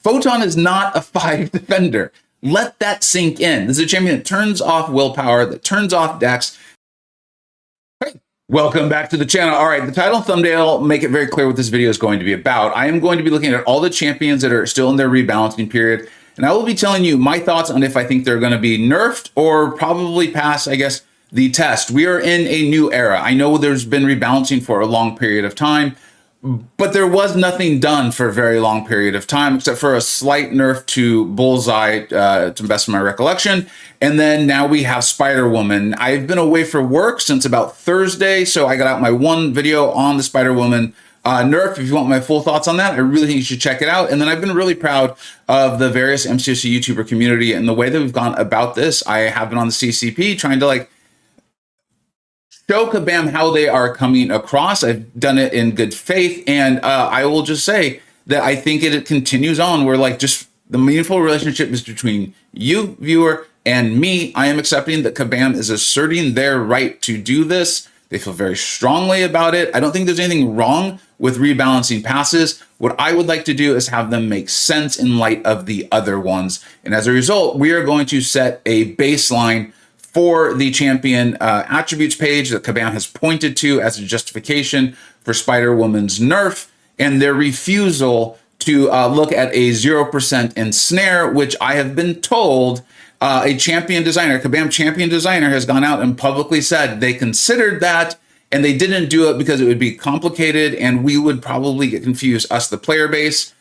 Photon is not a 5 defender. Let that sink in. This is a champion that turns off willpower, that turns off dex. Hey, welcome back to the channel. All right, the title and thumbnail make it very clear what this video is going to be about. I am going to be looking at all the champions that are still in their rebalancing period, and I will be telling you my thoughts on if I think they're going to be nerfed or probably pass, I guess, the test. We are in a new era. I know there's been rebalancing for a long period of time, but there was nothing done for a very long period of time, except for a slight nerf to Bullseye, to the best of my recollection. And then now we have Spider-Woman. I've been away for work since about Thursday, so I got out my one video on the Spider-Woman nerf. If you want my full thoughts on that, I really think you should check it out. And then I've been really proud of the various MCoC YouTuber community and the way that we've gone about this. I have been on the CCP trying to show Kabam how they are coming across. I've done it in good faith, and I will just say that I think it continues on where just the meaningful relationship is between you, viewer, and me. I am accepting that Kabam is asserting their right to do this. They feel very strongly about it. I don't think there's anything wrong with rebalancing passes. What I would like to do is have them make sense in light of the other ones. And as a result, we are going to set a baseline for the champion attributes page that Kabam has pointed to as a justification for Spider-Woman's nerf, and their refusal to look at a 0% ensnare, which I have been told a champion designer, Kabam champion designer, has gone out and publicly said they considered that, and they didn't do it because it would be complicated and we would probably get confused, us, the player base.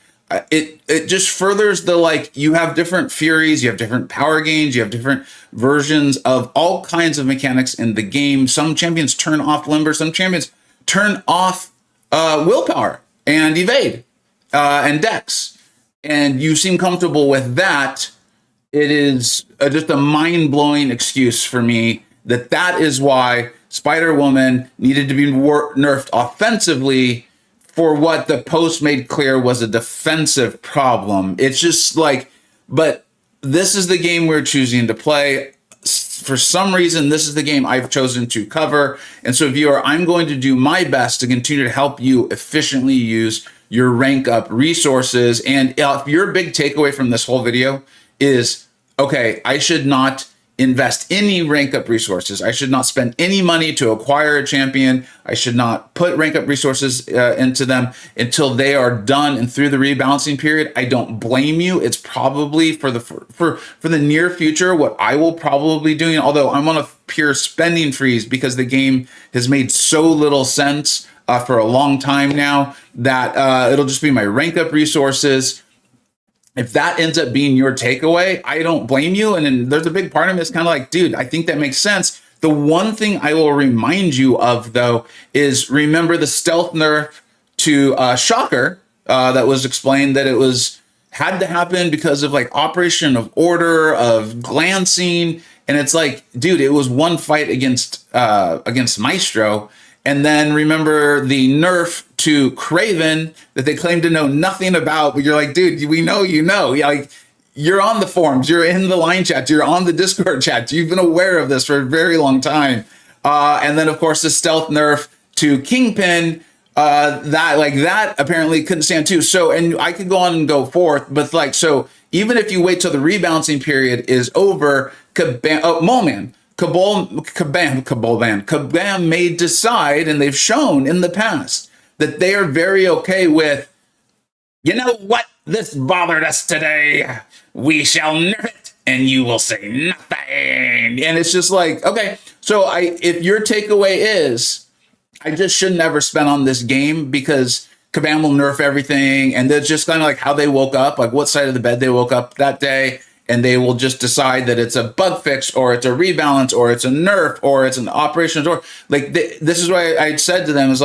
It just furthers the you have different furies, you have different power gains, you have different versions of all kinds of mechanics in the game. Some champions turn off limber, some champions turn off willpower and evade and dex, and you seem comfortable with that. It is just a mind-blowing excuse for me that is why Spider-Woman needed to be nerfed offensively for what the post made clear was a defensive problem. It's just but this is the game we're choosing to play. For some reason, this is the game I've chosen to cover. And so, viewer, I'm going to do my best to continue to help you efficiently use your rank up resources. And if your big takeaway from this whole video is, okay, I should not invest any rank up resources. I should not spend any money to acquire a champion. I should not put rank up resources into them until they are done and through the rebalancing period. I don't blame you. It's probably for the near future what I will probably be doing, although I'm on a pure spending freeze because the game has made so little sense for a long time now that it'll just be my rank up resources. If that ends up being your takeaway, I don't blame you. And then there's a big part of me that's kind of dude, I think that makes sense. The one thing I will remind you of, though, is remember the stealth nerf to Shocker that was explained that it had to happen because of operation of order, of glancing. And it's dude, it was one fight against Maestro. And then remember the nerf to Craven that they claim to know nothing about, but you're dude, we know you know. You're on the forums, you're in the line chat, you're on the Discord chat, you've been aware of this for a very long time. And then, of course, the stealth nerf to Kingpin, that apparently couldn't stand too. So, and I could go on and go forth, but so even if you wait till the rebalancing period is over, Kabam may decide, and they've shown in the past, that they are very okay with, you know what, this bothered us today, we shall nerf it, and you will say nothing. And it's just okay, so if your takeaway is, I just should never spend on this game because Kabam will nerf everything, and that's just kind of how they woke up, what side of the bed they woke up that day, and they will just decide that it's a bug fix or it's a rebalance or it's a nerf or it's an operations or this is why I said to them is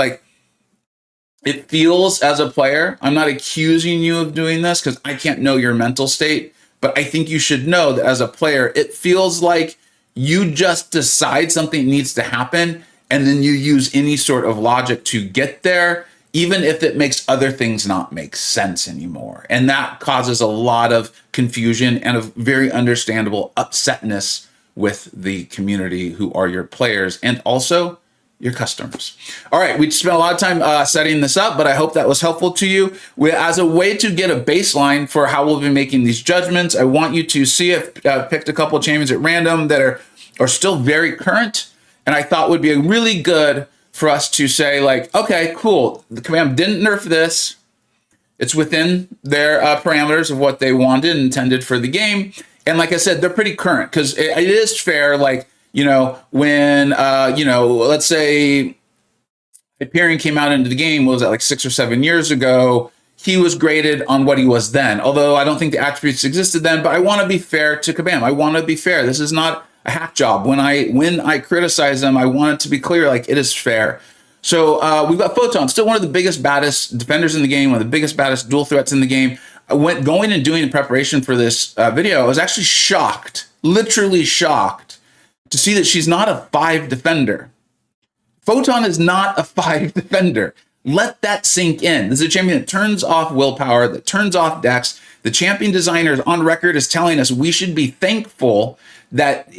it feels as a player, I'm not accusing you of doing this because I can't know your mental state, but I think you should know that as a player, it feels like you just decide something needs to happen and then you use any sort of logic to get there, even if it makes other things not make sense anymore. And that causes a lot of confusion and a very understandable upsetness with the community who are your players. And also, your customers. All right, we spent a lot of time setting this up, but I hope that was helpful to you. As a way to get a baseline for how we'll be making these judgments, I want you to see if picked a couple of champions at random that are still very current, and I thought would be really good for us to say, like, okay, cool, the Kabam didn't nerf this. It's within their parameters of what they wanted and intended for the game. And like I said, they're pretty current because it is fair, like, you know, when, you know, let's say Hyperion came out into the game, what was that, like 6 or 7 years ago? He was graded on what he was then. Although I don't think the attributes existed then, but I want to be fair to Kabam. I want to be fair. This is not a hack job. When I criticize them, I want it to be clear, like it is fair. So we've got Photon, still one of the biggest, baddest defenders in the game, one of the biggest, baddest dual threats in the game. Going and doing in preparation for this video, I was actually shocked, literally shocked, to see that she's not a 5 defender. Photon is not a 5 defender. Let that sink in. This is a champion that turns off willpower, that turns off dex. The champion designer is on record as telling us we should be thankful that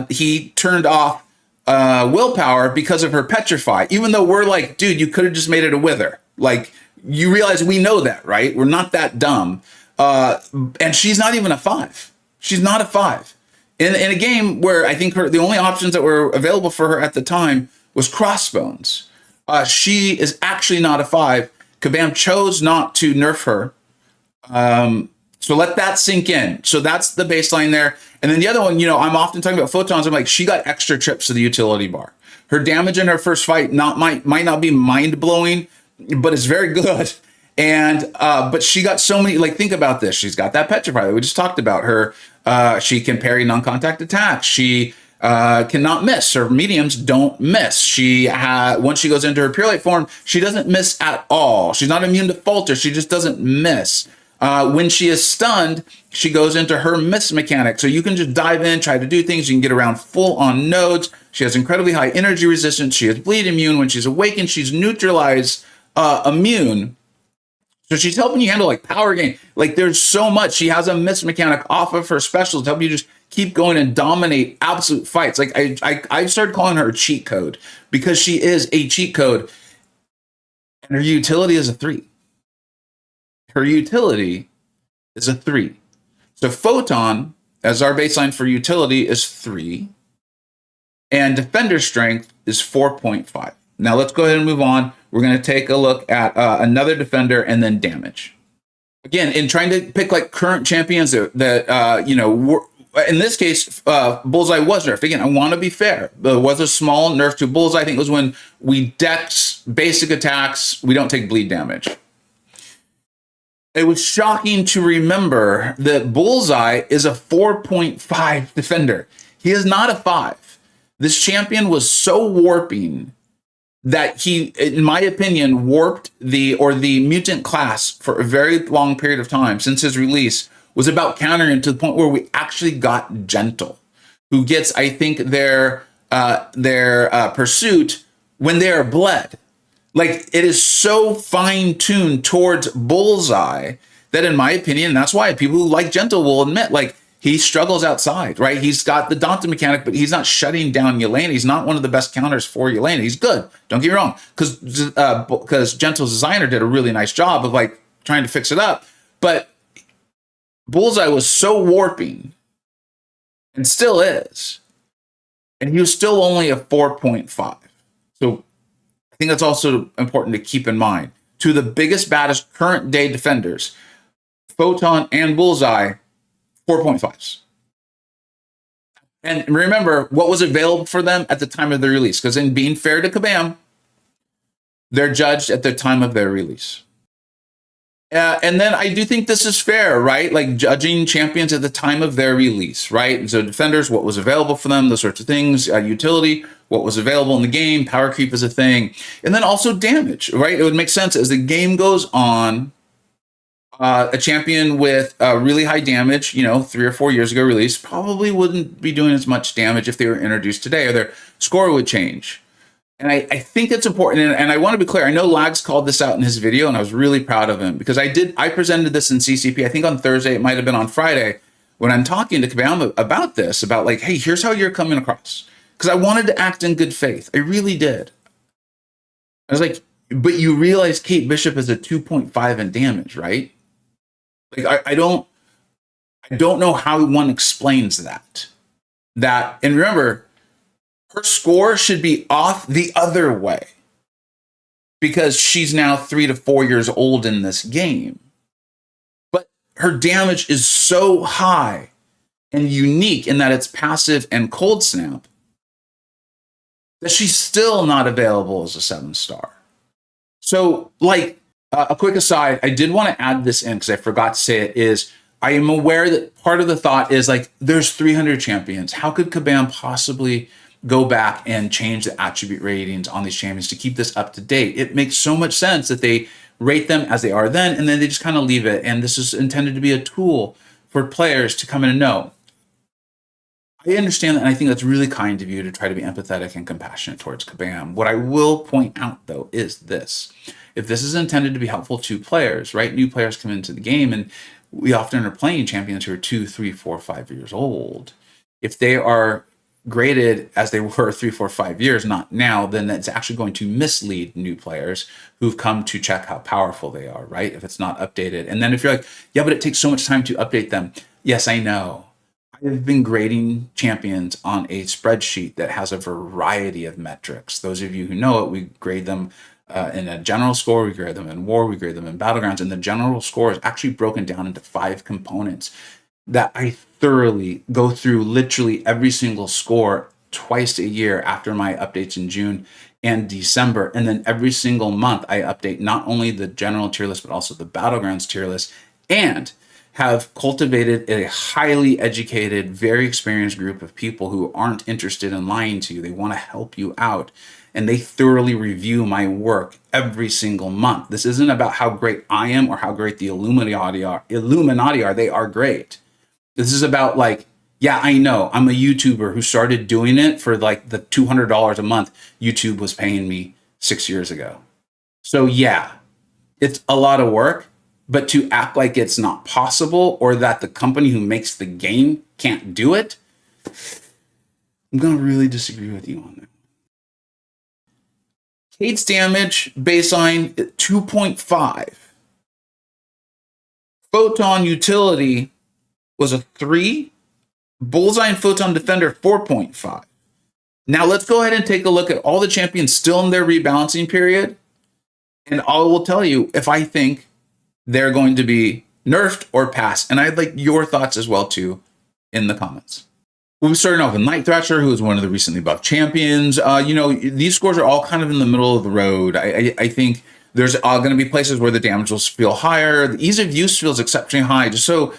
he turned off willpower because of her petrify. Even though we're like, dude, you could have just made it a wither. Like, you realize we know that, right? We're not that dumb. And she's not even a 5. She's not a 5. In a game where I think the only options that were available for her at the time was crossbones. She is actually not a 5. Kabam chose not to nerf her. So let that sink in. So that's the baseline there. And then the other one, you know, I'm often talking about photons. I'm like, she got extra trips to the utility bar. Her damage in her first fight might not be mind blowing, but it's very good. And but she got so many, like, think about this. She's got that petrify that we just talked about. Her she can parry non-contact attacks. She cannot miss. Her mediums don't miss. She once she goes into her pure light form, she doesn't miss at all. She's not immune to falter. She just doesn't miss. When she is stunned, she goes into her miss mechanic. So you can just dive in, try to do things. You can get around full on nodes. She has incredibly high energy resistance. She is bleed immune. When she's awakened, she's neutralized immune. So she's helping you handle like power gain. Like, there's so much. She has a miss mechanic off of her specials to help you just keep going and dominate absolute fights. Like, I started calling her a cheat code because she is a cheat code. And her utility is a 3. Her utility is a 3. So Photon, as our baseline for utility, is 3. And defender strength is 4.5. Now let's go ahead and move on. We're going to take a look at another defender and then damage. Again, in trying to pick like current champions that you know, in this case, Bullseye was nerfed. Again, I want to be fair. There was a small nerf to Bullseye. I think it was when we dex basic attacks, we don't take bleed damage. It was shocking to remember that Bullseye is a 4.5 defender. He is not a 5. This champion was so warping that he, in my opinion, warped the mutant class for a very long period of time since his release, was about countering to the point where we actually got Gentle, who gets, I think, their pursuit when they are bled. Like, it is so fine-tuned towards Bullseye that, in my opinion, that's why people who like Gentle will admit, like, he struggles outside, right? He's got the Daunting mechanic, but he's not shutting down Yelena. He's not one of the best counters for Yelena. He's good. Don't get me wrong, because Gentle's designer did a really nice job of like trying to fix it up. But Bullseye was so warping, and still is, and he was still only a 4.5. So I think that's also important to keep in mind. Two of the biggest, baddest current day defenders, Photon and Bullseye, 4.5s. And remember what was available for them at the time of their release, because in being fair to Kabam, they're judged at the time of their release. And then I do think this is fair, right? Like judging champions at the time of their release, right? And so defenders, what was available for them, those sorts of things, utility, what was available in the game, power creep is a thing. And then also damage, right? It would make sense as the game goes on, a champion with really high damage, you know, 3 or 4 years ago release, probably wouldn't be doing as much damage if they were introduced today, or their score would change. And I think it's important, and I want to be clear. I know Lags called this out in his video, and I was really proud of him, because I presented this in CCP, I think on Thursday, it might have been on Friday, when I'm talking to Kabam about this, about like, hey, here's how you're coming across. Because I wanted to act in good faith. I really did. I was like, but you realize Kate Bishop is a 2.5 in damage, right? Like, I don't know how one explains that. And remember, her score should be off the other way because she's now 3 to 4 years old in this game. But her damage is so high and unique in that it's passive and cold snap that she's still not available as a 7-star. So, like, a quick aside, I did want to add this in because I forgot to say it, is I am aware that part of the thought is like, there's 300 champions. How could Kabam possibly go back and change the attribute ratings on these champions to keep this up to date? It makes so much sense that they rate them as they are then, and then they just kind of leave it. And this is intended to be a tool for players to come in and know. I understand that, and I think that's really kind of you to try to be empathetic and compassionate towards Kabam. What I will point out, though, is this. If this is intended to be helpful to players, right? New players come into the game, and we often are playing champions who are 2, 3, 4, 5 years old. If they are graded as they were 3, 4, 5 years, not now, then that's actually going to mislead new players who've come to check how powerful they are, right? If it's not updated. And then if you're like, yeah, but it takes so much time to update them. Yes, I know. I've been grading champions on a spreadsheet that has a variety of metrics. Those of you who know it, we grade them in a general score, we grade them in war, we grade them in battlegrounds, and the general score is actually broken down into 5 components that I thoroughly go through literally every single score twice a year after my updates in June and December. And then every single month I update not only the general tier list, but also the battlegrounds tier list, and have cultivated a highly educated, very experienced group of people who aren't interested in lying to you. They want to help you out, and they thoroughly review my work every single month. This isn't about how great I am or how great the Illuminati are. They are great. This is about like, yeah, I know I'm a YouTuber who started doing it for like the $200 a month YouTube was paying me 6 years ago. So yeah, it's a lot of work. But to act like it's not possible or that the company who makes the game can't do it, I'm going to really disagree with you on that. Kate's damage baseline 2.5. Photon utility was a 3. Bullseye and Photon Defender 4.5. Now let's go ahead and take a look at all the champions still in their rebalancing period. And I will tell you if I think they're going to be nerfed or passed. And I'd like your thoughts as well, too, in the comments. We'll be starting off with Night Thrasher, who is one of the recently buffed champions. These scores are all kind of in the middle of the road. I think there's going to be places where the damage will feel higher. The ease of use feels exceptionally high. Just so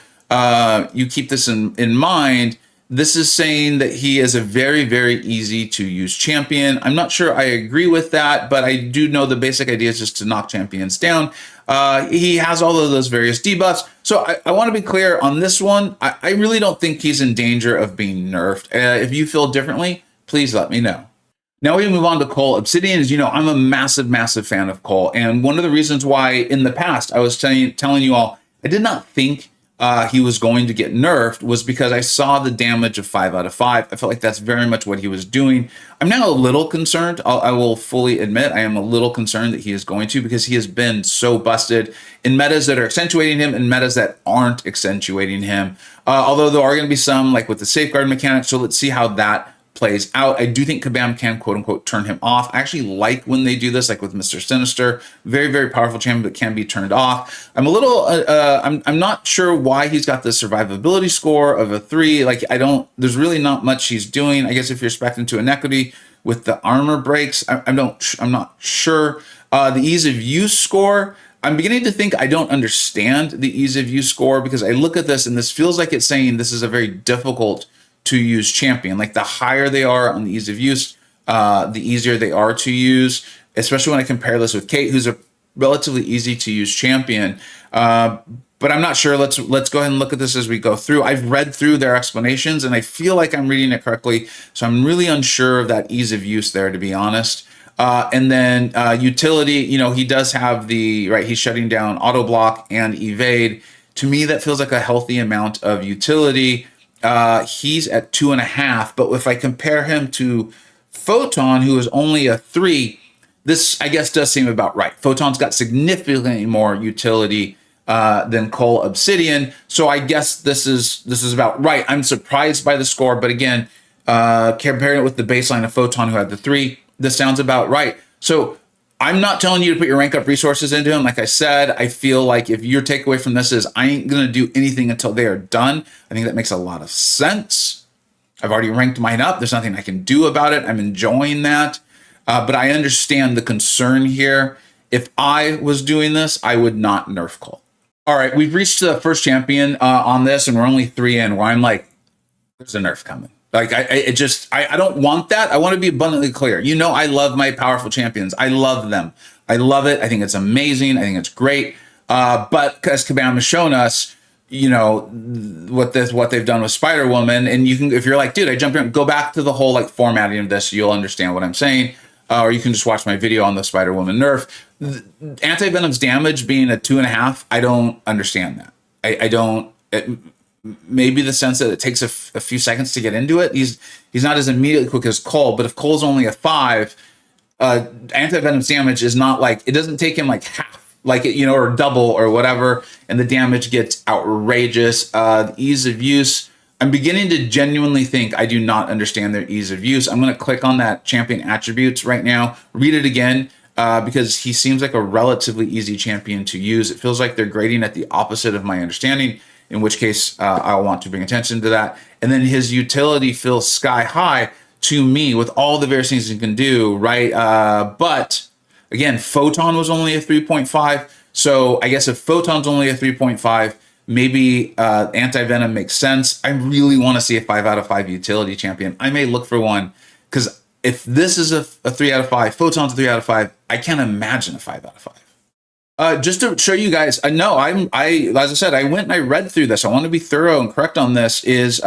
you keep this in mind, this is saying that he is a very, very easy to use champion. I'm not sure I agree with that, but I do know the basic idea is just to knock champions down. He has all of those various debuffs. So I want to be clear on this one. I really don't think he's in danger of being nerfed. If you feel differently, please let me know. Now we move on to Cull Obsidian. As you know, I'm a massive, massive fan of Cull. And one of the reasons why in the past I was telling you all, I did not think he was going to get nerfed was because I saw the damage of 5 out of 5. I felt like that's very much what he was doing. I'm now a little concerned. I will fully admit I am a little concerned that he is going to, because he has been so busted in metas that are accentuating him and metas that aren't accentuating him. Although there are going to be some, like with the safeguard mechanic. So let's see how that plays out. I do think Kabam can, quote unquote, turn him off. I actually like when they do this, like with Mr. Sinister. Very, very powerful champion, but can be turned off. I'm a little, I'm not sure why he's got the survivability score of a 3. Like, there's really not much he's doing. I guess if you're spec'd into inequity with the armor breaks, I'm not sure. The ease of use score, I'm beginning to think I don't understand the ease of use score, because I look at this and this feels like it's saying this is a very difficult to use champion. Like, the higher they are on the ease of use, the easier they are to use, especially when I compare this with Kate, who's a relatively easy to use champion. But I'm not sure. Let's go ahead and look at this as we go through. I've read through their explanations and I feel like I'm reading it correctly. So I'm really unsure of that ease of use there, to be honest. And then utility, he does have he's shutting down auto block and evade. To me, that feels like a healthy amount of utility. He's at 2.5, but if I compare him to Photon, who is only a 3, this, I guess, does seem about right. Photon's got significantly more utility than Cull Obsidian, so I guess this is about right. I'm surprised by the score, but again, comparing it with the baseline of Photon, who had the 3, this sounds about right. So I'm not telling you to put your rank up resources into him. Like I said, I feel like if your takeaway from this is I ain't gonna do anything until they are done, I think that makes a lot of sense. I've already ranked mine up. There's nothing I can do about it. I'm enjoying that. But I understand the concern here. If I was doing this, I would not nerf Cull. All right, we've reached the first champion on this, and we're only 3 in, where I'm like, there's a nerf coming. Like, I don't want that. I want to be abundantly clear. You know, I love my powerful champions. I love them. I love it. I think it's amazing. I think it's great. But as Kabam has shown us, you know, what they've done with Spider-Woman, and you can, if you're like, dude, I jumped in, go back to the whole like formatting of this, you'll understand what I'm saying. Or you can just watch my video on the Spider-Woman nerf. Anti-Venom's damage being a 2.5, I don't understand that. I don't. Maybe the sense that it takes a few seconds to get into it. He's not as immediately quick as Cull, but if Cull's only a 5, Anti-Venom's damage is not like, it doesn't take him like half, like it, you know, or double or whatever, and the damage gets outrageous. The ease of use, I'm beginning to genuinely think I do not understand their ease of use. I'm going to click on that champion attributes right now, read it again, because he seems like a relatively easy champion to use. It feels like they're grading at the opposite of my understanding, in which case I'll want to bring attention to that. And then his utility feels sky high to me with all the various things he can do, right? But again, Photon was only a 3.5. So I guess if Photon's only a 3.5, maybe Anti-Venom makes sense. I really want to see a 5 out of 5 utility champion. I may look for one, because if this is a 3 out of 5, Photon's a 3 out of 5, I can't imagine a 5 out of 5. Just to show you guys, as I said, I went and I read through this. I want to be thorough and correct on this. Is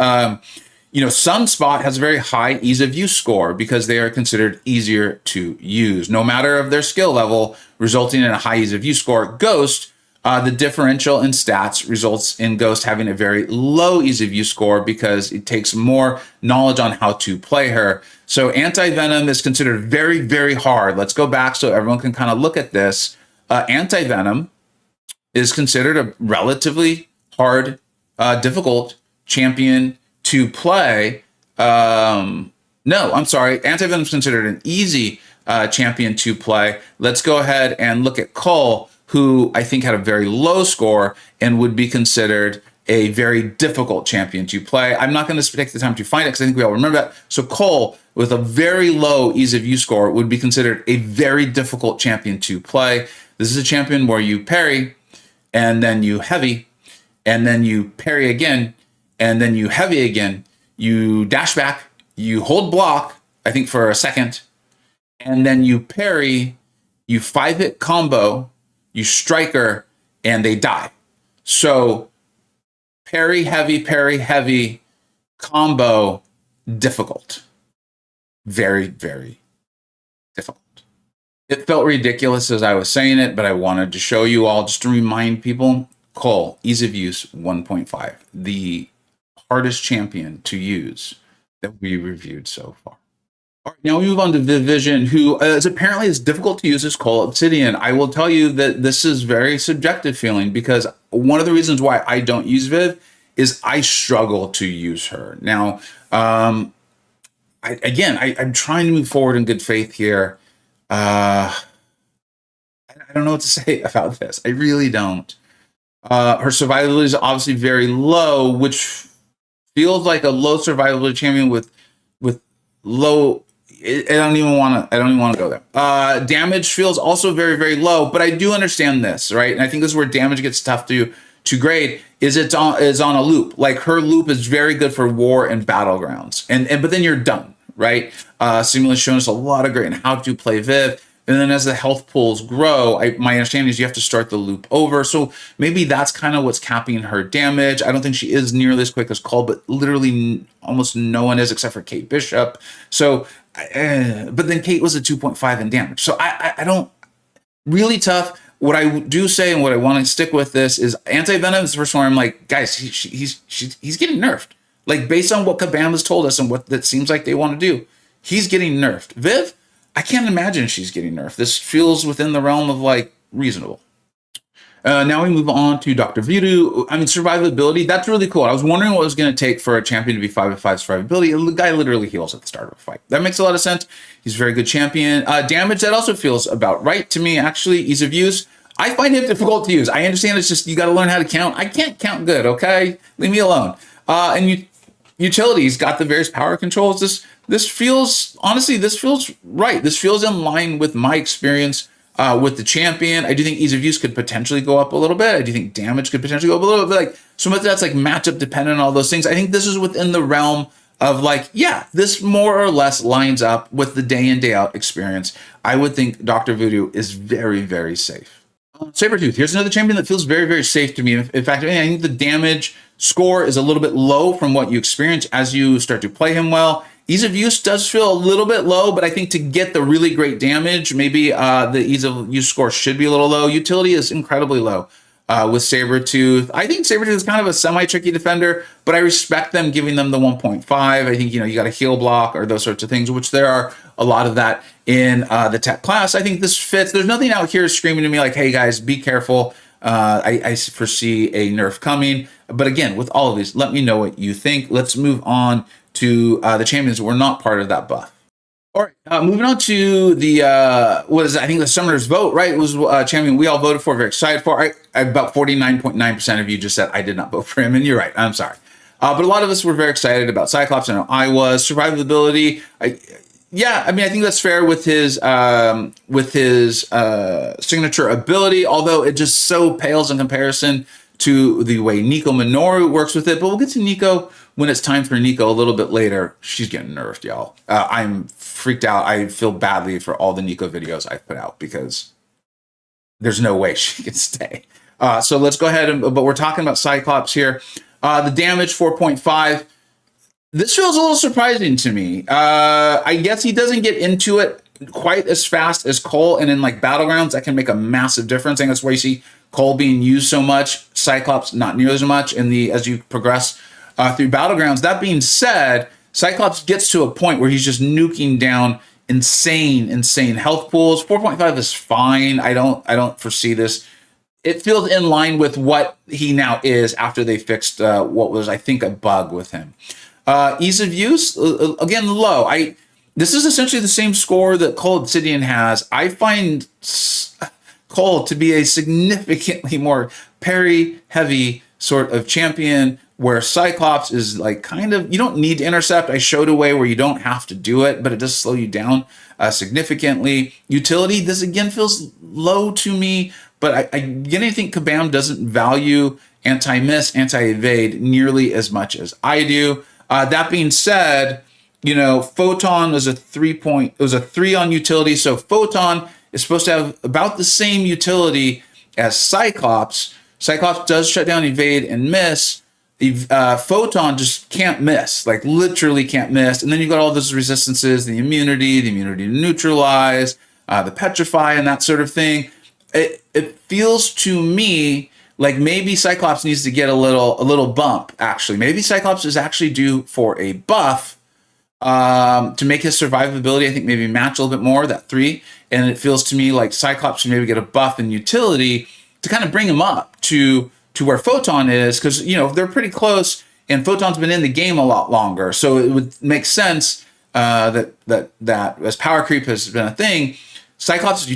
you know, Sunspot has a very high ease of use score because they are considered easier to use, no matter of their skill level, resulting in a high ease of use score. Ghost, the differential in stats results in Ghost having a very low ease of use score because it takes more knowledge on how to play her. So Anti-Venom is considered very, very hard. Let's go back so everyone can kind of look at this. Anti-Venom is considered a relatively hard, difficult champion to play. No, I'm sorry. Anti-Venom is considered an easy champion to play. Let's go ahead and look at Cull, who I think had a very low score and would be considered a very difficult champion to play. I'm not going to take the time to find it because I think we all remember that. So Cull, with a very low ease of use score, would be considered a very difficult champion to play. This is a champion where you parry, and then you heavy, and then you parry again, and then you heavy again. You dash back, you hold block, I think for a second, and then you parry, you 5-hit combo, you striker, and they die. So parry, heavy, combo, difficult. Very, very difficult. It felt ridiculous as I was saying it, but I wanted to show you all, just to remind people, Cull, ease of use 1.5, the hardest champion to use that we reviewed so far. All right, now we move on to Viv Vision, who is apparently as difficult to use as Cull Obsidian. I will tell you that this is very subjective feeling, because one of the reasons why I don't use Viv is I struggle to use her. Now, I'm trying to move forward in good faith here. I don't know what to say about this. I really don't. Her survivability is obviously very low, which feels like a low survivability champion with low. I don't even want to go there. Damage feels also very, very low, but I do understand this, right? And I think this is where damage gets tough to grade. Is on a loop. Like, her loop is very good for war and battlegrounds, but then you're done, right? Simulation's shown us a lot of great on how to play Viv. And then as the health pools grow, my understanding is you have to start the loop over. So maybe that's kind of what's capping her damage. I don't think she is nearly as quick as Cull, but literally almost no one is except for Kate Bishop. So, but then Kate was a 2.5 in damage. So I don't, really tough. What I do say and what I want to stick with this is Anti-Venom is the first one I'm like, guys, he's getting nerfed. Like, based on what Kabam has told us and what that seems like they want to do, he's getting nerfed. Viv, I can't imagine she's getting nerfed. This feels within the realm of like reasonable. Now we move on to Dr. Voodoo. I mean, survivability, that's really cool. I was wondering what it was going to take for a champion to be 5/5 survivability. The guy literally heals at the start of a fight. That makes a lot of sense. He's a very good champion. Damage, that also feels about right to me, actually. Ease of use, I find him difficult to use. I understand it's just you got to learn how to count. I can't count good, okay? Leave me alone. And utilities got the various power controls. This feels, honestly, this feels right. This feels in line with my experience with the champion. I do think ease of use could potentially go up a little bit. I do think damage could potentially go up a little bit. Like some of that's like matchup dependent on all those things. I think this is within the realm of like, yeah, this more or less lines up with the day in, day out experience. I would think Dr. Voodoo is very, very safe. Sabretooth, here's another champion that feels very, very safe to me. In fact, I think the damage score is a little bit low from what you experience as you start to play him well. Ease of use does feel a little bit low, but I think to get the really great damage, maybe the ease of use score should be a little low. Utility is incredibly low with Sabretooth. I think Sabretooth is kind of a semi-tricky defender, but I respect them giving them the 1.5. I think, you got a heal block or those sorts of things, which there are a lot of that in the tech class. I think this fits. There's nothing out here screaming to me like, hey guys, be careful. I foresee a nerf coming. But again, with all of these, let me know what you think. Let's move on to the champions that were not part of that buff. All right, moving on to the, I think the Summoner's Vote, right? It was a champion we all voted for, very excited for. About 49.9% of you just said I did not vote for him, and you're right, I'm sorry. But a lot of us were very excited about Cyclops. I know I was. Survivability, yeah, I mean, I think that's fair with his signature ability, although it just so pales in comparison to the way Nico Minoru works with it. But we'll get to Nico when it's time for Nico a little bit later. She's getting nerfed, y'all. I'm freaked out. I feel badly for all the Nico videos I've put out because there's no way she can stay. So let's go ahead, but we're talking about Cyclops here. The damage, 4.5. This feels a little surprising to me. I guess he doesn't get into it quite as fast as Cull, and in like battlegrounds, that can make a massive difference. I think that's why you see Cull being used so much, Cyclops not nearly as much as you progress through battlegrounds. That being said, Cyclops gets to a point where he's just nuking down insane health pools. 4.5 is fine. I don't foresee this. It feels in line with what he now is after they fixed what was, I think, a bug with him. Ease of use, again, low. This is essentially the same score that Cull Obsidian has. I find Cull to be a significantly more parry-heavy sort of champion, where Cyclops is like kind of, you don't need to intercept. I showed a way where you don't have to do it, but it does slow you down significantly. Utility, this again feels low to me, but I again think Kabam doesn't value anti-miss, anti-evade nearly as much as I do. That being said, Photon was a 3 on utility. So Photon is supposed to have about the same utility as Cyclops. Cyclops does shut down evade and miss. Photon just can't miss, like literally can't miss. And then you've got all those resistances, the immunity to neutralize, the petrify and that sort of thing. It feels to me like maybe Cyclops needs to get a little bump, actually. Maybe Cyclops is actually due for a buff to make his survivability, I think, maybe match a little bit more, that 3. And it feels to me like Cyclops should maybe get a buff in utility to kind of bring him up to where Photon is, because, they're pretty close, and Photon's been in the game a lot longer. So it would make sense that as power creep has been a thing, Cyclops'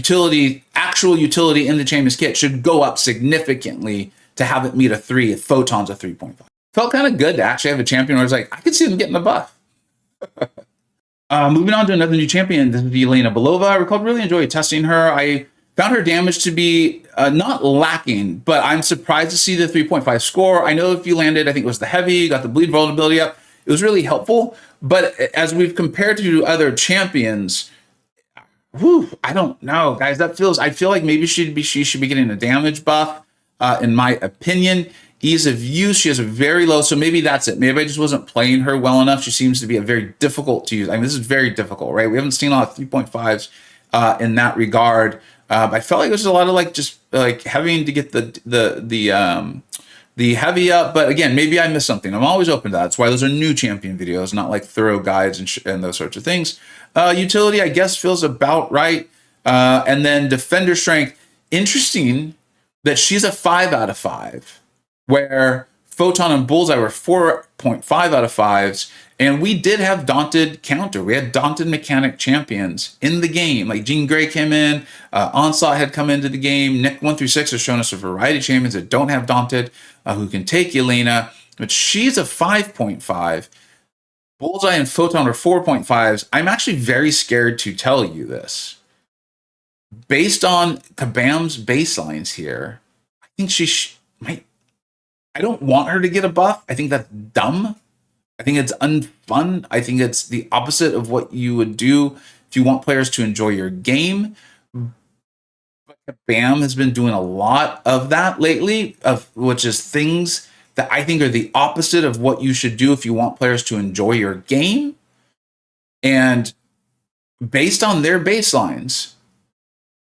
actual utility in the Champion's kit should go up significantly to have it meet a 3 if Photon's a 3.5. Felt kind of good to actually have a champion where it's like, I could see them getting a buff. Moving on to another new champion, this is Yelena Belova. I recall really enjoyed testing her. I found her damage to be not lacking, but I'm surprised to see the 3.5 score. I know if you landed, I think it was the heavy, you got the bleed vulnerability up. It was really helpful. But as we've compared to other champions, I don't know, guys. I feel like maybe she should be getting a damage buff, in my opinion. Ease of use, she has a very low, so maybe that's it. Maybe I just wasn't playing her well enough. She seems to be a very difficult to use. I mean, this is very difficult, right? We haven't seen a lot of 3.5s in that regard. I felt like it was a lot of just having to get the the heavy up, but again, maybe I missed something. I'm always open to that. That's why those are new champion videos, not like thorough guides and those sorts of things. Utility, I guess, feels about right. And then defender strength, interesting that she's a 5 out of 5, where Photon and Bullseye were 4.5 out of 5s. And we did have Daunted counter. We had Daunted mechanic champions in the game. Like Jean Grey came in, Onslaught had come into the game. Nick 1 through 6 has shown us a variety of champions that don't have Daunted, who can take Yelena, but she's a 5.5. Bullseye and Photon are 4.5s. I'm actually very scared to tell you this. Based on Kabam's baselines here, I think she might. I don't want her to get a buff. I think that's dumb. I think it's unfun. I think it's the opposite of what you would do if you want players to enjoy your game. But Kabam has been doing a lot of that lately, which is things that I think are the opposite of what you should do if you want players to enjoy your game. And based on their baselines,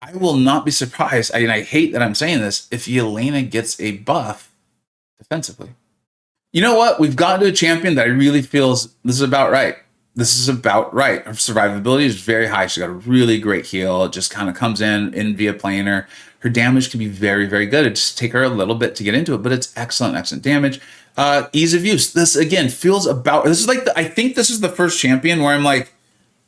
I will not be surprised, and I hate that I'm saying this, if Yelena gets a buff defensively. You know what? We've gotten to a champion that I really feels this is about right. This is about right. Her survivability is very high. She's got a really great heal. It just kind of comes in via planar. Her damage can be very, very good. It just take her a little bit to get into it, but it's excellent, excellent damage. Ease of use. This again feels about. This is like I think this is the first champion where I'm like,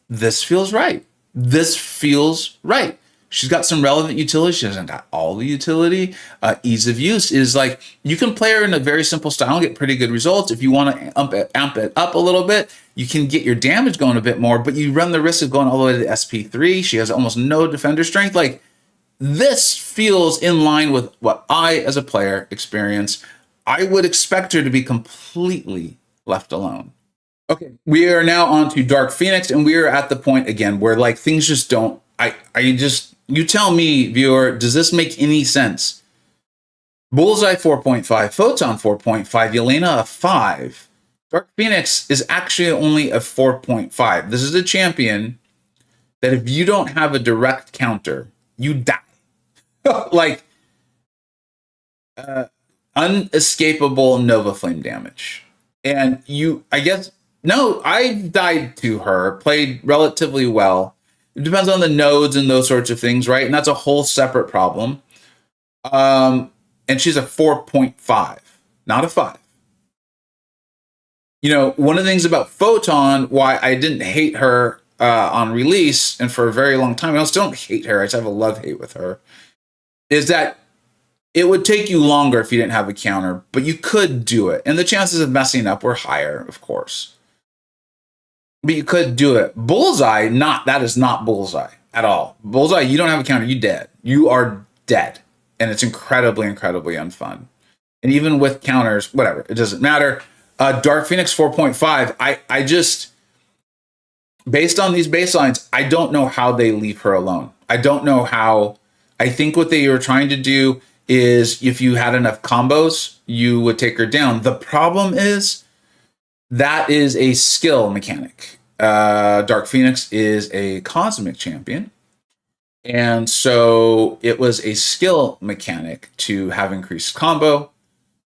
this feels right. This feels right. She's got some relevant utility. She hasn't got all the utility. Ease of use is like, you can play her in a very simple style and get pretty good results. If you want to amp it up a little bit, you can get your damage going a bit more, but you run the risk of going all the way to the SP3. She has almost no defender strength. Like, this feels in line with what I, as a player, experience. I would expect her to be completely left alone. Okay, we are now on to Dark Phoenix, and we are at the point, again, where like things just don't, you tell me, viewer, does this make any sense? Bullseye 4.5, Photon 4.5, Yelena a 5. Dark Phoenix is actually only a 4.5. This is a champion that if you don't have a direct counter, you die. Like, unescapable Nova Flame damage. And I guess, no, I died to her, played relatively well. It depends on the nodes and those sorts of things, right? And that's a whole separate problem. And she's a 4.5, not a 5. You know, one of the things about Photon, why I didn't hate her on release, and for a very long time, I still don't hate her, I just have a love-hate with her, is that it would take you longer if you didn't have a counter, but you could do it. And the chances of messing up were higher, of course. But you could do it. Bullseye, that is not Bullseye at all. Bullseye, you don't have a counter, you dead. You are dead. And it's incredibly, incredibly unfun. And even with counters, whatever, it doesn't matter. Dark Phoenix 4.5, I just, based on these baselines, I don't know how they leave her alone. I don't know how. I think what they were trying to do is if you had enough combos, you would take her down. The problem is, that is a skill mechanic. Dark Phoenix is a cosmic champion. And so it was a skill mechanic to have increased combo,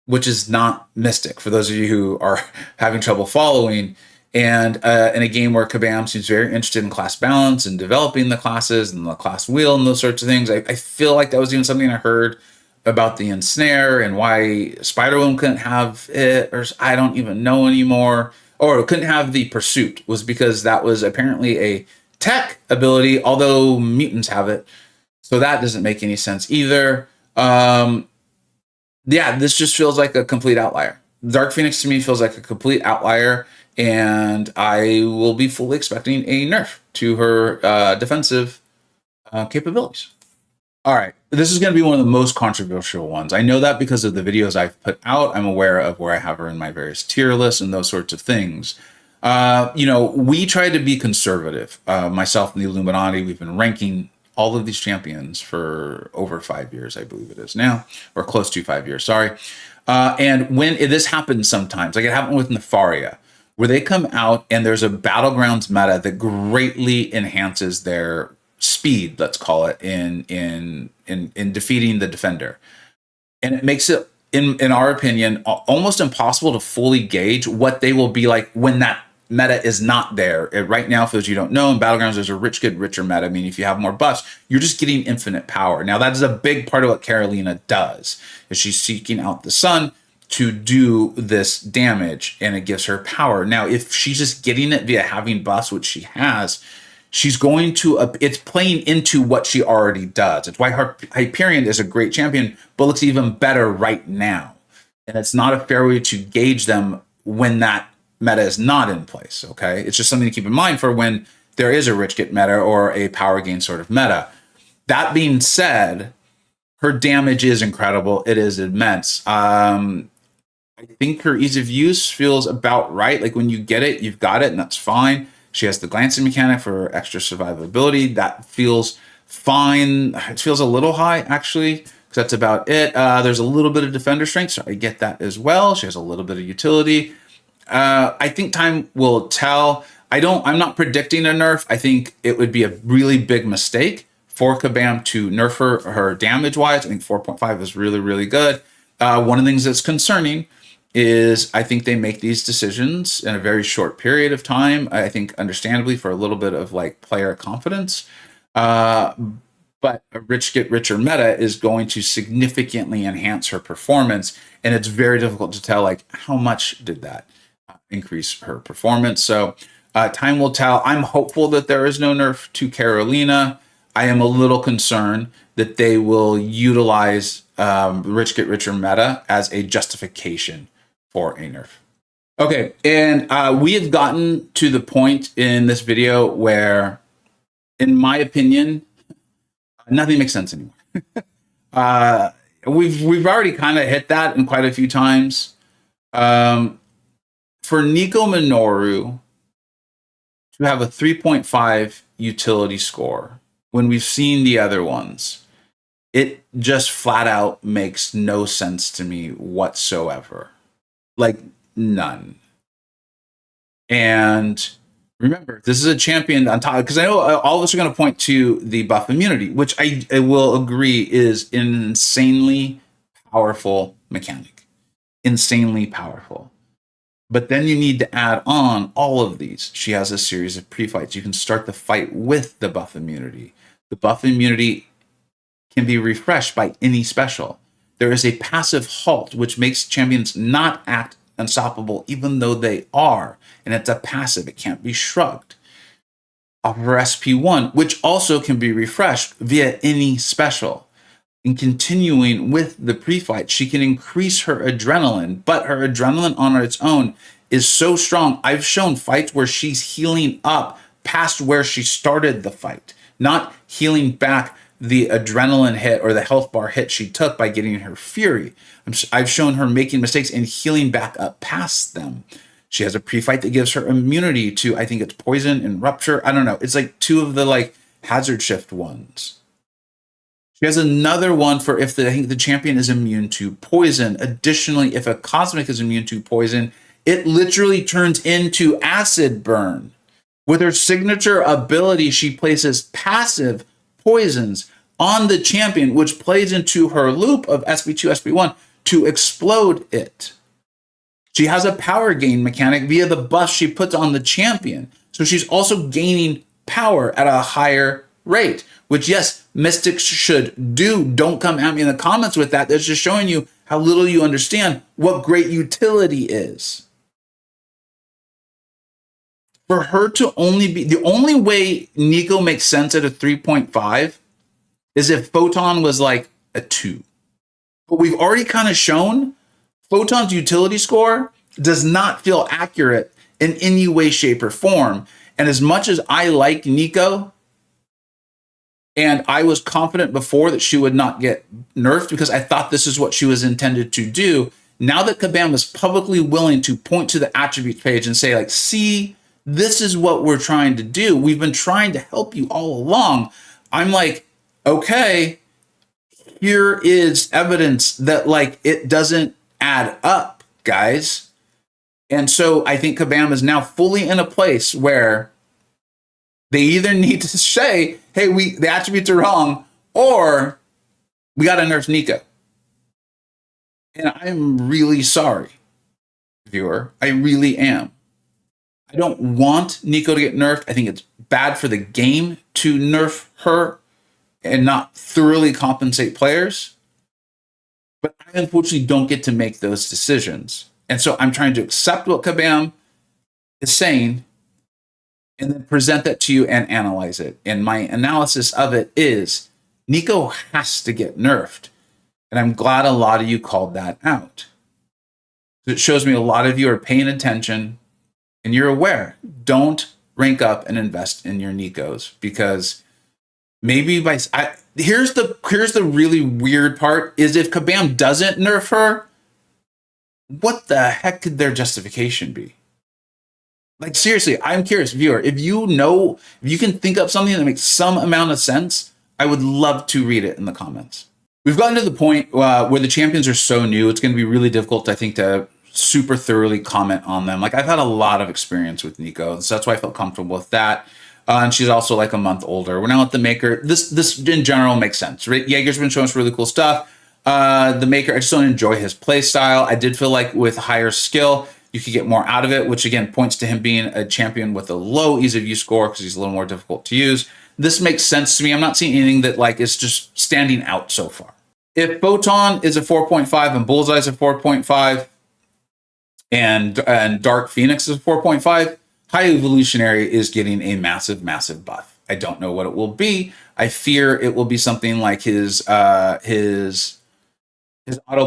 which is not Mystic, for those of you who are having trouble following. And in a game where Kabam seems very interested in class balance and developing the classes and the class wheel and those sorts of things, I feel like that was even something I heard about the Ensnare and why Spider-Woman couldn't have it, or I don't even know anymore, or couldn't have the Pursuit, was because that was apparently a tech ability, although mutants have it. So that doesn't make any sense either. Yeah, this just feels like a complete outlier. Dark Phoenix to me feels like a complete outlier, and I will be fully expecting a nerf to her defensive capabilities. All right, this is going to be one of the most controversial ones. I know that because of the videos I've put out. I'm aware of where I have her in my various tier lists and those sorts of things. You know, we try to be conservative. Myself and the Illuminati, we've been ranking all of these champions for over 5 years, I believe it is now, or close to 5 years, sorry. And when this happens sometimes, like it happened with Nefaria, where they come out and there's a Battlegrounds meta that greatly enhances their speed, let's call it, in defeating the defender. And it makes it in our opinion, almost impossible to fully gauge what they will be like when that meta is not there. Right now, for those you don't know, in Battlegrounds, there's a rich, good, richer meta. I mean, if you have more buffs, you're just getting infinite power. Now, that is a big part of what Karolina does, is she's seeking out the sun to do this damage, and it gives her power. Now, if she's just getting it via having buffs, which she has, she's going to, it's playing into what she already does. It's why her Hyperion is a great champion, but looks even better right now. And it's not a fair way to gauge them when that meta is not in place, okay? It's just something to keep in mind for when there is a rich get meta or a power gain sort of meta. That being said, her damage is incredible. It is immense. I think her ease of use feels about right. Like when you get it, you've got it, and that's fine. She has the glancing mechanic for extra survivability. That feels fine. It feels a little high, actually, because that's about it. There's a little bit of defender strength, so I get that as well. She has a little bit of utility. I think time will tell. I'm not predicting a nerf. I think it would be a really big mistake for Kabam to nerf her damage-wise. I think 4.5 is really, really good. One of the things that's concerning is I think they make these decisions in a very short period of time. I think understandably for a little bit of like player confidence. But a rich get richer meta is going to significantly enhance her performance. And it's very difficult to tell like how much did that increase her performance. So time will tell. I'm hopeful that there is no nerf to Karolina. I am a little concerned that they will utilize rich get richer meta as a justification for a nerf. Okay, and we have gotten to the point in this video where, in my opinion, nothing makes sense anymore. We've already kind of hit that in quite a few times. For Nico Minoru to have a 3.5 utility score when we've seen the other ones, it just flat out makes no sense to me whatsoever. Like, none. And remember, this is a champion on top, because I know all of us are going to point to the buff immunity, which I will agree is an insanely powerful mechanic. Insanely powerful. But then you need to add on all of these. She has a series of pre-fights. You can start the fight with the buff immunity. The buff immunity can be refreshed by any special. There is a passive halt, which makes champions not act unstoppable, even though they are. And it's a passive. It can't be shrugged. Her SP1, which also can be refreshed via any special. And continuing with the pre-fight, she can increase her adrenaline, but her adrenaline on its own is so strong. I've shown fights where she's healing up past where she started the fight, not healing back the adrenaline hit or the health bar hit she took by getting her fury. I've shown her making mistakes and healing back up past them. She has a pre-fight that gives her immunity to, I think it's poison and rupture. I don't know. It's like two of the like hazard shift ones. She has another one for if I think the champion is immune to poison. Additionally, if a cosmic is immune to poison, it literally turns into acid burn. With her signature ability, she places passive poisons on the champion, which plays into her loop of SB2, SB1 to explode it. She has a power gain mechanic via the buff she puts on the champion. So she's also gaining power at a higher rate, which yes, mystics should do. Don't come at me in the comments with that. That's just showing you how little you understand what great utility is. For her to only be, the only way Nico makes sense at a 3.5 is if Photon was like a 2. But we've already kind of shown Photon's utility score does not feel accurate in any way, shape, or form. And as much as I like Nico, and I was confident before that she would not get nerfed because I thought this is what she was intended to do, now that Kabam is publicly willing to point to the attributes page and say, like, see, this is what we're trying to do. We've been trying to help you all along. I'm like, okay, here is evidence that like it doesn't add up, guys. And so I think Kabam is now fully in a place where they either need to say, hey, the attributes are wrong, or we got to nerf Nico. And I'm really sorry, viewer. I really am. I don't want Nico to get nerfed. I think it's bad for the game to nerf her and not thoroughly compensate players. But I unfortunately don't get to make those decisions. And so I'm trying to accept what Kabam is saying and then present that to you and analyze it. And my analysis of it is Nico has to get nerfed. And I'm glad a lot of you called that out. It shows me a lot of you are paying attention and you're aware. Don't rank up and invest in your Nikos, because maybe here's the really weird part is if Kabam doesn't nerf her, what the heck could their justification be? Like, seriously, I'm curious, viewer, if you can think up something that makes some amount of sense, I would love to read it in the comments. We've gotten to the point where the champions are so new, it's going to be really difficult, I think, to super thoroughly comment on them. Like, I've had a lot of experience with Nico, so that's why I felt comfortable with that. And she's also like a month older. We're now at the Maker. This in general makes sense, right? Jaeger's been showing us really cool stuff. The Maker, I just don't enjoy his play style. I did feel like with higher skill, you could get more out of it, which again points to him being a champion with a low ease of use score because he's a little more difficult to use. This makes sense to me. I'm not seeing anything that like is just standing out so far. If Photon is a 4.5 and Bullseye is a 4.5 and Dark Phoenix is a 4.5, High Evolutionary is getting a massive, massive buff. I don't know what it will be. I fear it will be something like his auto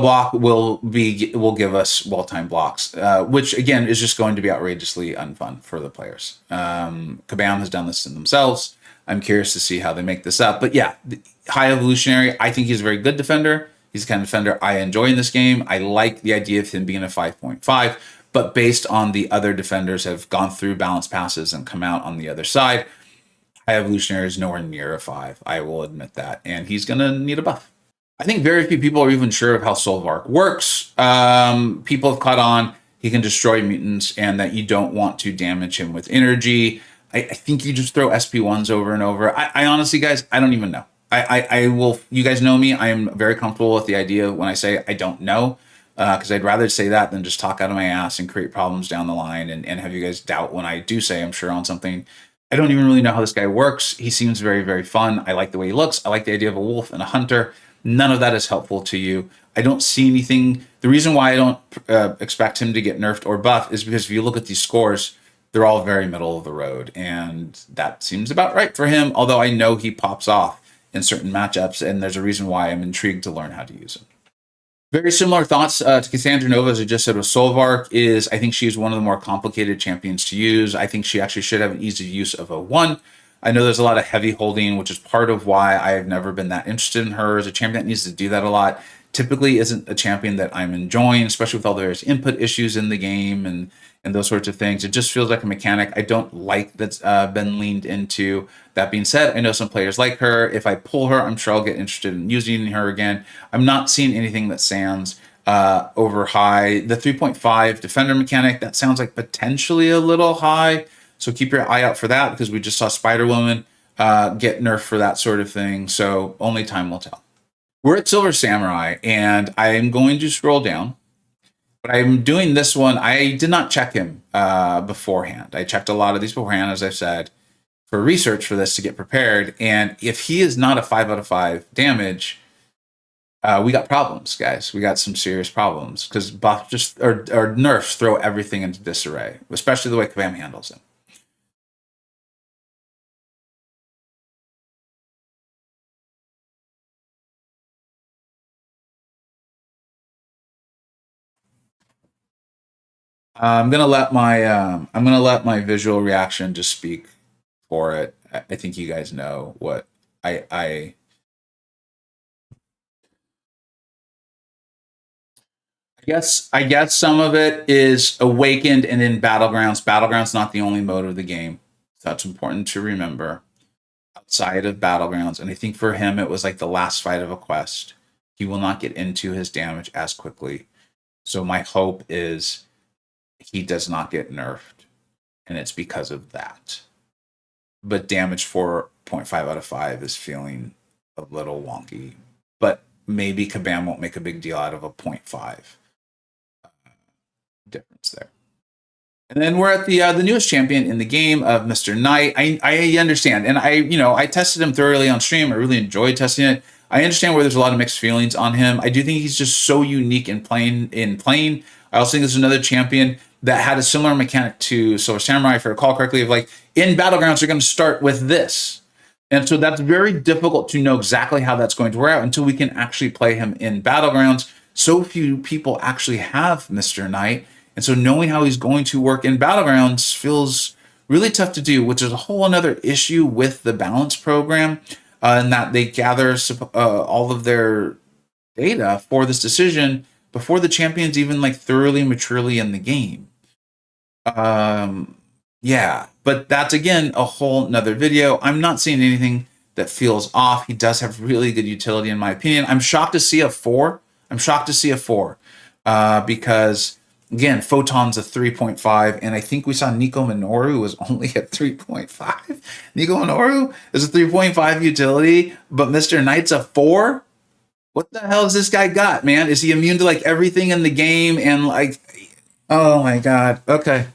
block will give us well-timed blocks, which again is just going to be outrageously unfun for the players. Kabam has done this to themselves. I'm curious to see how they make this up. But yeah, High Evolutionary, I think he's a very good defender. He's the kind of defender I enjoy in this game. I like the idea of him being a 5.5, but based on the other defenders have gone through balance passes and come out on the other side, High Evolutionary is nowhere near a 5. I will admit that. And he's going to need a buff. I think very few people are even sure of how Solvarch works. People have caught on. He can destroy mutants and that you don't want to damage him with energy. I think you just throw SP1s over and over. I honestly, guys, I don't even know. I will, you guys know me. I am very comfortable with the idea when I say I don't know, because I'd rather say that than just talk out of my ass and create problems down the line and have you guys doubt when I do say I'm sure on something. I don't even really know how this guy works. He seems very, very fun. I like the way he looks. I like the idea of a wolf and a hunter. None of that is helpful to you. I don't see anything. The reason why I don't expect him to get nerfed or buffed is because if you look at these scores, they're all very middle of the road. And that seems about right for him, although I know he pops off in certain matchups, and there's a reason why I'm intrigued to learn how to use him. Very similar thoughts to Cassandra Nova, as I just said with Solvarch, is I think she's one of the more complicated champions to use. I think she actually should have an easy use of a 1. I know there's a lot of heavy holding, which is part of why I have never been that interested in her as a champion that needs to do that a lot. Typically isn't a champion that I'm enjoying, especially with all the various input issues in the game and those sorts of things. It just feels like a mechanic I don't like that's been leaned into. That being said, I know some players like her. If I pull her, I'm sure I'll get interested in using her again. I'm not seeing anything that sounds over high. The 3.5 defender mechanic, that sounds like potentially a little high. So keep your eye out for that, because we just saw Spider-Woman get nerfed for that sort of thing. So only time will tell. We're at Silver Samurai, and I am going to scroll down. But I'm doing this one. I did not check him beforehand. I checked a lot of these beforehand, as I've said, for research for this to get prepared. And if he is not a 5 out of 5 damage, we got problems, guys. We got some serious problems, because buff just or nerfs throw everything into disarray, especially the way Kabam handles him. I'm gonna let my visual reaction just speak for it. I think you guys know what I guess some of it is awakened and in Battlegrounds. Battlegrounds not the only mode of the game. So that's important to remember. Outside of Battlegrounds, and I think for him it was like the last fight of a quest. He will not get into his damage as quickly. So my hope is he does not get nerfed, and it's because of that. But damage 4.5 out of 5 is feeling a little wonky. But maybe Kabam won't make a big deal out of a 0.5 difference there. And then we're at the newest champion in the game of Mr. Knight. I understand, and I tested him thoroughly on stream. I really enjoyed testing it. I understand where there's a lot of mixed feelings on him. I do think he's just so unique in playing. I also think there's another champion that had a similar mechanic to Silver Samurai, if I recall correctly, of like in Battlegrounds, you're going to start with this. And so that's very difficult to know exactly how that's going to work out until we can actually play him in Battlegrounds. So few people actually have Mr. Knight. And so knowing how he's going to work in Battlegrounds feels really tough to do, which is a whole another issue with the balance program, in that they gather all of their data for this decision before the champion's even like thoroughly maturely in the game. Yeah, but that's again a whole nother video. I'm not seeing anything that feels off. He does have really good utility in my opinion. I'm shocked to see a 4. Because again, Photon's a 3.5, and I think we saw Nico Minoru was only at 3.5. Nico Minoru is a 3.5 utility, but Mr. Knight's a 4? What the hell has this guy got, man? Is he immune to like everything in the game? And like, oh my God. Okay.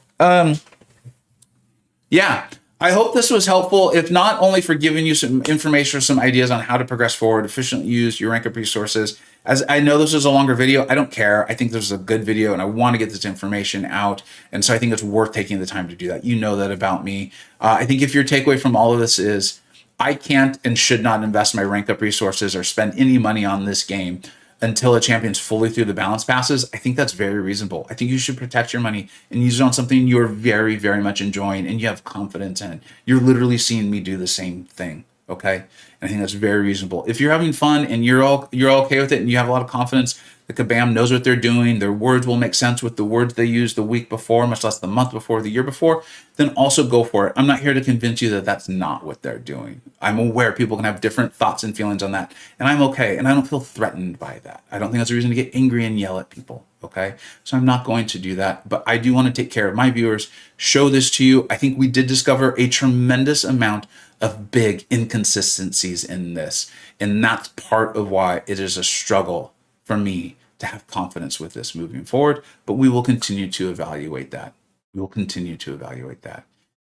Yeah. I hope this was helpful, if not only for giving you some information or some ideas on how to progress forward, efficiently use your rank up resources. As I know this is a longer video, I don't care. I think this is a good video and I want to get this information out. And so I think it's worth taking the time to do that. You know that about me. I think if your takeaway from all of this is, I can't and should not invest my rank up resources or spend any money on this game until a champion's fully through the balance passes, I think that's very reasonable. I think you should protect your money and use it on something you're very, very much enjoying and you have confidence in. You're literally seeing me do the same thing, okay? And I think that's very reasonable. If you're having fun and you're okay with it and you have a lot of confidence, the Kabam knows what they're doing, their words will make sense with the words they used the week before, much less the month before, the year before, then also go for it. I'm not here to convince you that that's not what they're doing. I'm aware people can have different thoughts and feelings on that, and I'm okay, and I don't feel threatened by that. I don't think that's a reason to get angry and yell at people, okay? So I'm not going to do that, but I do want to take care of my viewers, show this to you. I think we did discover a tremendous amount of big inconsistencies in this, and that's part of why it is a struggle for me to have confidence with this moving forward, but we will continue to evaluate that.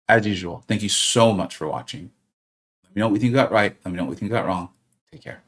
As usual, thank you so much for watching. Let me know what we think got right. Let me know what we think got wrong. Take care.